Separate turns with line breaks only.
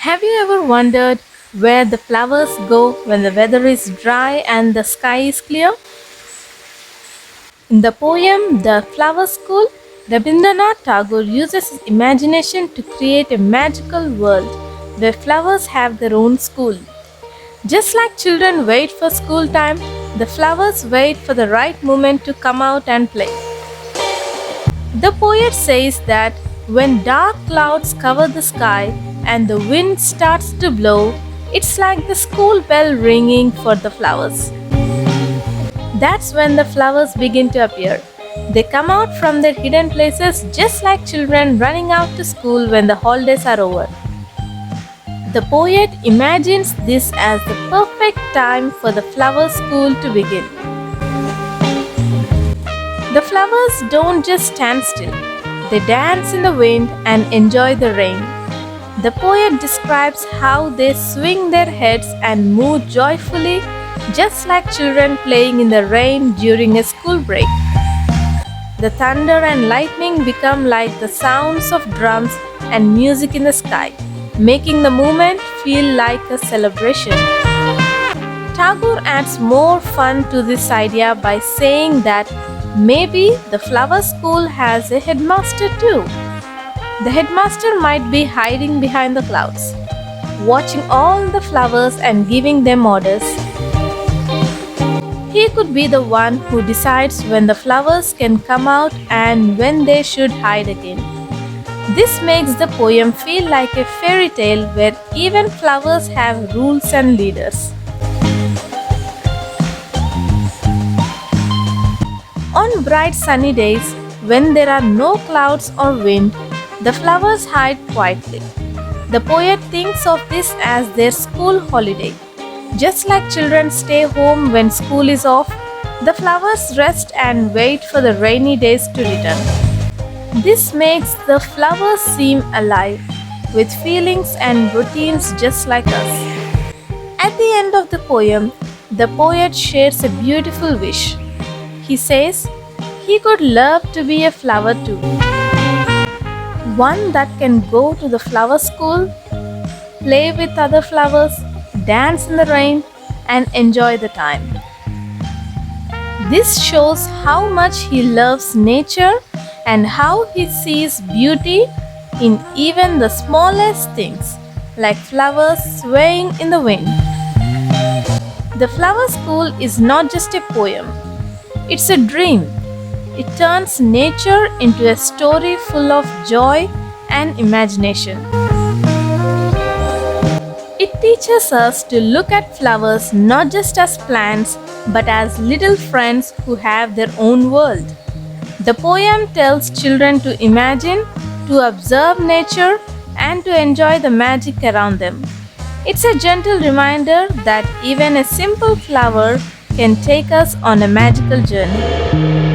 Have you ever wondered where the flowers go when the weather is dry and the sky is clear? In the poem The Flower School, Rabindranath Tagore uses his imagination to create a magical world where flowers have their own school. Just like children wait for school time, the flowers wait for the right moment to come out and play. The poet says that when dark clouds cover the sky and the wind starts to blow, it's like the school bell ringing for the flowers. That's when the flowers begin to appear. They come out from their hidden places just like children running out to school when the holidays are over. The poet imagines this as the perfect time for the flower school to begin. The flowers don't just stand still, they dance in the wind and enjoy the rain. The poet describes how they swing their heads and move joyfully, just like children playing in the rain during a school break. The thunder and lightning become like the sounds of drums and music in the sky, making the moment feel like a celebration. Tagore adds more fun to this idea by saying that maybe the flower school has a headmaster too. The headmaster might be hiding behind the clouds, watching all the flowers and giving them orders. He could be the one who decides when the flowers can come out and when they should hide again. This makes the poem feel like a fairy tale where even flowers have rules and leaders. On bright sunny days, when there are no clouds or wind, the flowers hide quietly. The poet thinks of this as their school holiday. Just like children stay home when school is off, the flowers rest and wait for the rainy days to return. This makes the flowers seem alive, with feelings and routines just like us. At the end of the poem, the poet shares a beautiful wish. He says he could love to be a flower too, one that can go to the flower school, play with other flowers, dance in the rain, and enjoy the time. This shows how much he loves nature and how he sees beauty in even the smallest things, like flowers swaying in the wind. The Flower School is not just a poem, it's a dream. It turns nature into a story full of joy and imagination. It teaches us to look at flowers not just as plants but as little friends who have their own world. The poem tells children to imagine, to observe nature, and to enjoy the magic around them. It's a gentle reminder that even a simple flower can take us on a magical journey.